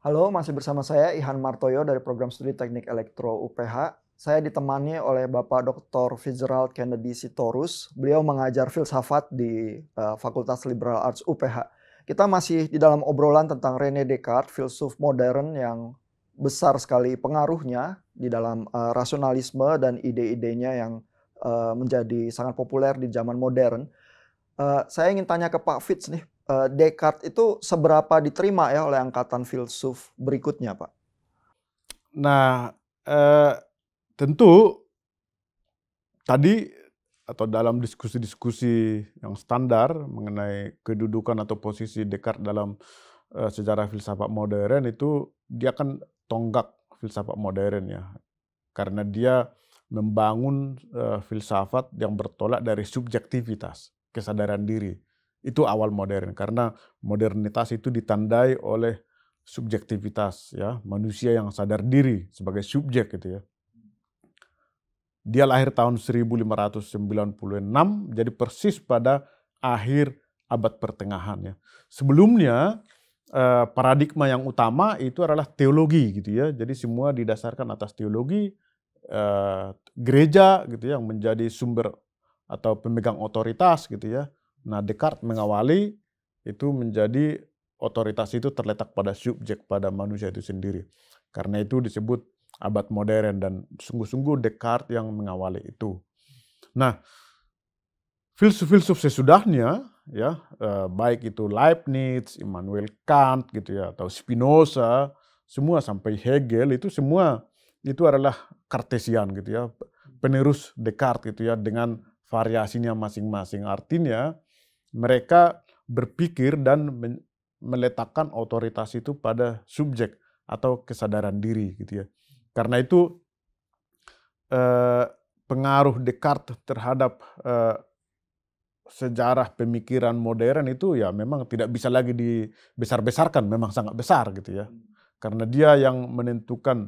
Halo, masih bersama saya Ihan Martoyo dari program studi Teknik Elektro UPH. Saya ditemani oleh Bapak Dr. Fitzgerald Kennedy Sitorus. Beliau mengajar filsafat di Fakultas Liberal Arts UPH. Kita masih di dalam obrolan tentang René Descartes, filsuf modern yang besar sekali pengaruhnya di dalam rasionalisme dan ide-idenya yang menjadi sangat populer di zaman modern. Saya ingin tanya ke Pak Fitz nih, Descartes itu seberapa diterima ya oleh angkatan filsuf berikutnya, Pak? Nah, tentu tadi atau dalam diskusi-diskusi yang standar mengenai kedudukan atau posisi Descartes dalam sejarah filsafat modern itu dia kan tonggak filsafat modern ya, karena dia membangun filsafat yang bertolak dari subjektivitas, kesadaran diri. Itu awal modern, karena modernitas itu ditandai oleh subjektivitas ya, manusia yang sadar diri sebagai subjek gitu ya. Dia lahir tahun 1596, jadi persis pada akhir abad pertengahan ya. Sebelumnya paradigma yang utama itu adalah teologi gitu ya. Jadi semua didasarkan atas teologi, gereja gitu ya, yang menjadi sumber atau pemegang otoritas gitu ya. Nah, Descartes mengawali itu menjadi otoritas itu terletak pada subjek, pada manusia itu sendiri. Karena itu disebut abad modern dan sungguh-sungguh Descartes yang mengawali itu. Nah, filsuf-filsuf sesudahnya ya, baik itu Leibniz, Immanuel Kant gitu ya, atau Spinoza, semua sampai Hegel itu semua itu adalah Kartesian gitu ya, penerus Descartes gitu ya, dengan variasinya masing-masing. Artinya mereka berpikir dan meletakkan otoritas itu pada subjek atau kesadaran diri gitu ya. Karena itu pengaruh Descartes terhadap sejarah pemikiran modern itu ya memang tidak bisa lagi dibesar-besarkan, memang sangat besar gitu ya. Karena dia yang menentukan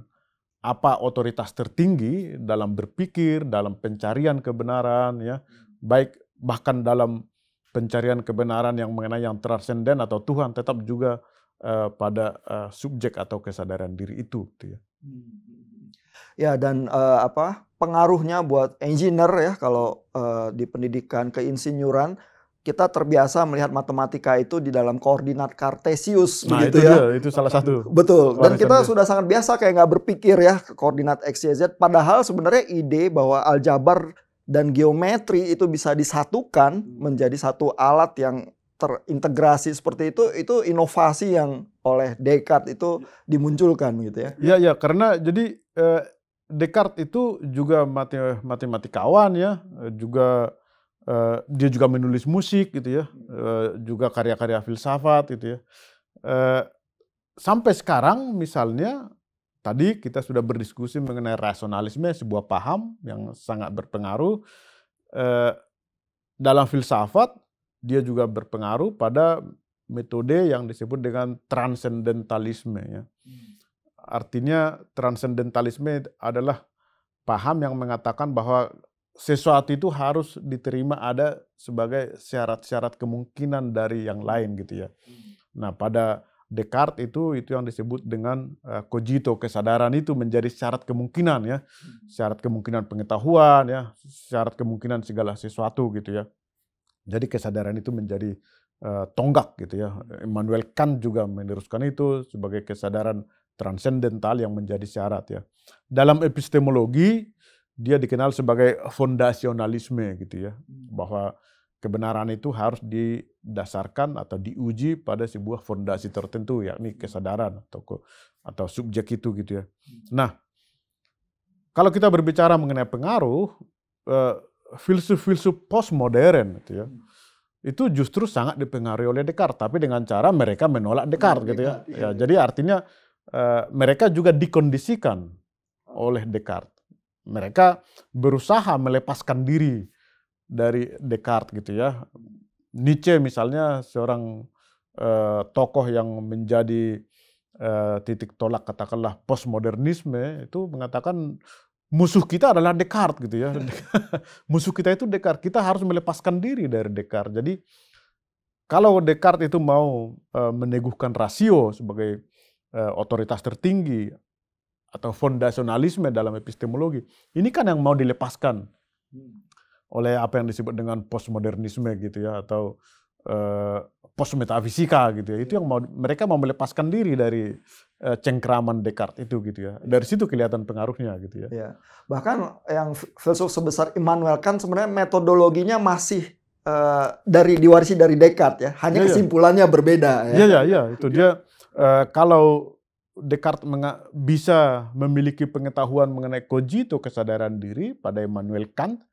apa otoritas tertinggi dalam berpikir, dalam pencarian kebenaran ya, baik bahkan dalam pencarian kebenaran yang mengenai yang transenden atau Tuhan, tetap juga pada subjek atau kesadaran diri itu gitu ya. Ya dan pengaruhnya buat engineer ya kalau di pendidikan keinsinyuran kita terbiasa melihat matematika itu di dalam koordinat kartesius Nah begitu itu dia, ya. itu salah satu Betul, dan warisan kita dia. sudah sangat biasa kayak nggak berpikir ya ke koordinat X, Y, Z. Padahal sebenarnya ide bahwa aljabar dan geometri itu bisa disatukan menjadi satu alat yang terintegrasi seperti itu inovasi yang oleh Descartes itu dimunculkan gitu ya. Iya, ya, karena jadi Descartes itu juga matematikawan ya, juga dia juga menulis musik gitu ya, juga karya-karya filsafat gitu ya. Eh, Sampai sekarang misalnya tadi kita sudah berdiskusi mengenai rasionalisme, sebuah paham yang sangat berpengaruh. Eh, Dalam filsafat dia juga berpengaruh pada metode yang disebut dengan transcendentalisme ya. Artinya transcendentalisme adalah paham yang mengatakan bahwa sesuatu itu harus diterima ada sebagai syarat-syarat kemungkinan dari yang lain gitu ya. Nah, pada Descartes itu yang disebut dengan cogito, kesadaran itu menjadi syarat kemungkinan ya. Syarat kemungkinan pengetahuan ya, syarat kemungkinan segala sesuatu gitu ya. Jadi kesadaran itu menjadi tonggak gitu ya. Immanuel Kant juga meneruskan itu sebagai kesadaran transendental yang menjadi syarat ya. Dalam epistemologi dia dikenal sebagai fondasionalisme gitu ya, bahwa kebenaran itu harus didasarkan atau diuji pada sebuah fondasi tertentu, yakni kesadaran atau subjek itu gitu ya. Nah, kalau kita berbicara mengenai pengaruh filsuf-filsuf postmodern gitu ya, itu justru sangat dipengaruhi oleh Descartes, tapi dengan cara mereka menolak Descartes gitu ya. Ya, jadi artinya mereka juga dikondisikan oleh Descartes. Mereka berusaha melepaskan diri dari Descartes gitu ya. Nietzsche misalnya seorang tokoh yang menjadi titik tolak katakanlah postmodernisme, itu mengatakan musuh kita adalah Descartes gitu ya. Musuh kita itu Descartes. Kita harus melepaskan diri dari Descartes. Jadi kalau Descartes itu mau meneguhkan rasio sebagai otoritas tertinggi atau fondasionalisme dalam epistemologi, ini kan yang mau dilepaskan oleh apa yang disebut dengan postmodernisme gitu ya, atau postmetafisika gitu ya. Itu yang mereka mau melepaskan diri dari cengkraman Descartes itu gitu ya. Dari situ kelihatan pengaruhnya gitu ya. Ya. Bahkan yang filsuf sebesar Immanuel Kant sebenarnya metodologinya masih diwarisi dari Descartes ya. Hanya kesimpulannya berbeda ya. Iya, itu dia kalau Descartes bisa memiliki pengetahuan mengenai cogito kesadaran diri, pada Immanuel Kant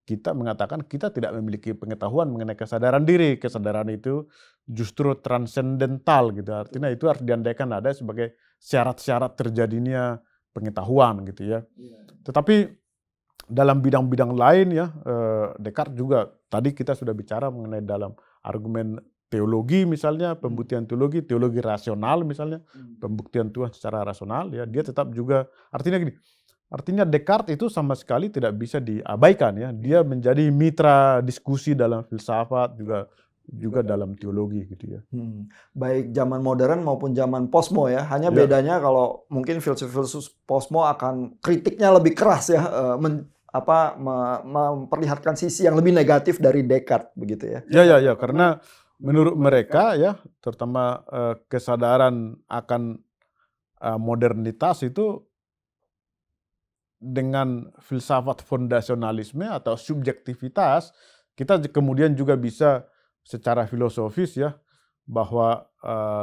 kita mengatakan kita tidak memiliki pengetahuan mengenai kesadaran diri. Kesadaran itu justru transendental gitu. Artinya itu harus diandaikan ada sebagai syarat-syarat terjadinya pengetahuan gitu ya. Tetapi dalam bidang-bidang lain ya, Descartes juga tadi kita sudah bicara mengenai dalam argumen teologi misalnya, pembuktian teologi rasional misalnya, pembuktian Tuhan secara rasional ya, dia tetap juga artinya Descartes itu sama sekali tidak bisa diabaikan ya. Dia menjadi mitra diskusi dalam filsafat juga dalam teologi gitu ya. Baik zaman modern maupun zaman posmo ya. Hanya bedanya kalau mungkin filsuf-filsuf posmo akan kritiknya lebih keras ya, memperlihatkan sisi yang lebih negatif dari Descartes begitu ya. Ya, karena menurut mereka ya, terutama kesadaran akan modernitas itu dengan filsafat fondasionalisme atau subjektivitas, kita kemudian juga bisa secara filosofis ya, bahwa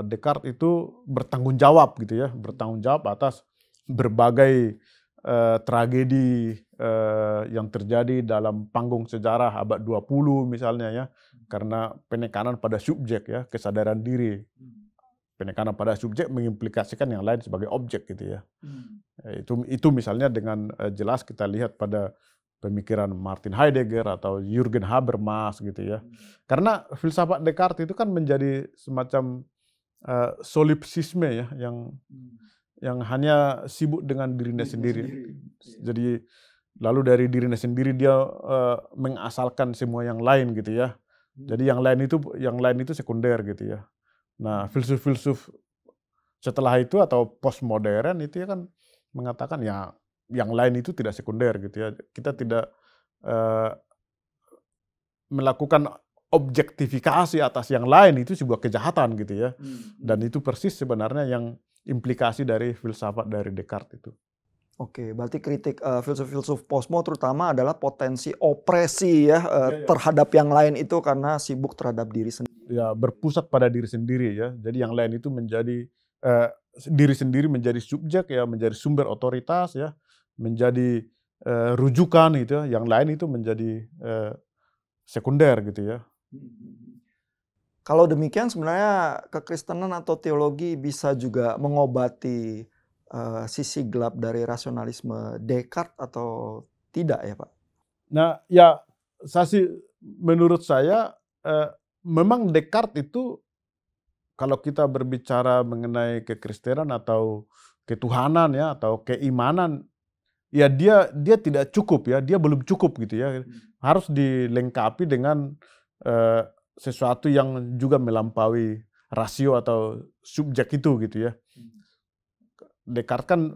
Descartes itu bertanggung jawab gitu ya, bertanggung jawab atas berbagai tragedi yang terjadi dalam panggung sejarah abad 20 misalnya ya, karena penekanan pada subjek ya, kesadaran diri. Penekanan pada subjek mengimplikasikan yang lain sebagai objek gitu ya. Itu misalnya dengan jelas kita lihat pada pemikiran Martin Heidegger atau Jürgen Habermas gitu ya. Karena filsafat Descartes itu kan menjadi semacam solipsisme ya, yang hanya sibuk dengan dirinya sendiri. Jadi lalu dari dirinya sendiri dia mengasalkan semua yang lain gitu ya. Jadi yang lain itu sekunder gitu ya. Nah, filsuf-filsuf setelah itu atau postmodern itu ya kan mengatakan ya yang lain itu tidak sekunder gitu ya. Kita tidak melakukan objektifikasi atas yang lain, itu sebuah kejahatan gitu ya. Dan itu persis sebenarnya yang implikasi dari filsafat dari Descartes itu. Oke, berarti kritik filsuf-filsuf posmo terutama adalah potensi opresi ya, terhadap yang lain itu karena sibuk terhadap diri sendiri. Ya, berpusat pada diri sendiri ya. Jadi yang lain itu menjadi diri sendiri menjadi subjek ya, menjadi sumber otoritas ya, menjadi rujukan gitu ya. Yang lain itu menjadi sekunder gitu ya. Kalau demikian sebenarnya kekristenan atau teologi bisa juga mengobati sisi gelap dari rasionalisme Descartes atau tidak ya Pak? Nah ya, menurut saya memang Descartes itu kalau kita berbicara mengenai kekristenan atau ketuhanan ya, atau keimanan, ya dia tidak cukup ya, dia belum cukup gitu ya. Harus dilengkapi dengan sesuatu yang juga melampaui rasio atau subjek itu gitu ya. Descartes kan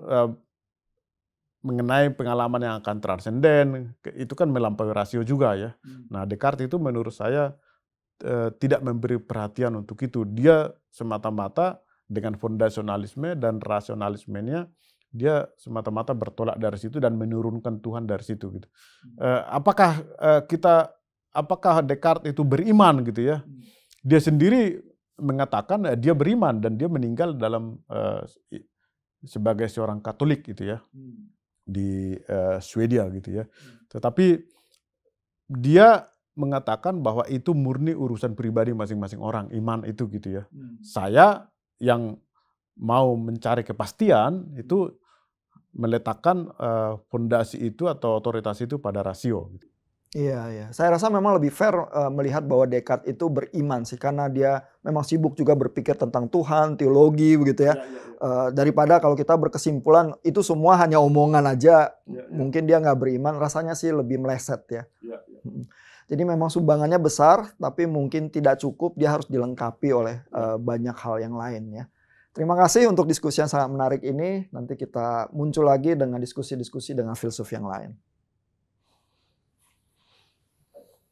mengenai pengalaman yang akan transenden, itu kan melampaui rasio juga ya. Nah, Descartes itu menurut saya tidak memberi perhatian untuk itu. Dia semata-mata dengan fondasionalisme dan rasionalismenya, dia semata-mata bertolak dari situ dan menurunkan Tuhan dari situ gitu. Apakah Descartes itu beriman gitu ya? Dia sendiri mengatakan dia beriman dan dia meninggal dalam sebagai seorang Katolik gitu ya, di Swedia gitu ya. Tetapi dia mengatakan bahwa itu murni urusan pribadi masing-masing orang, iman itu gitu ya. Saya yang mau mencari kepastian itu meletakkan fondasi itu atau otoritas itu pada rasio. Iya. Saya rasa memang lebih fair melihat bahwa Descartes itu beriman sih, karena dia memang sibuk juga berpikir tentang Tuhan, teologi begitu ya. Daripada kalau kita berkesimpulan itu semua hanya omongan aja, mungkin dia nggak beriman, rasanya sih lebih meleset ya. Jadi memang sumbangannya besar, tapi mungkin tidak cukup, dia harus dilengkapi oleh banyak hal yang lain ya. Terima kasih untuk diskusi yang sangat menarik ini. Nanti kita muncul lagi dengan diskusi-diskusi dengan filsuf yang lain.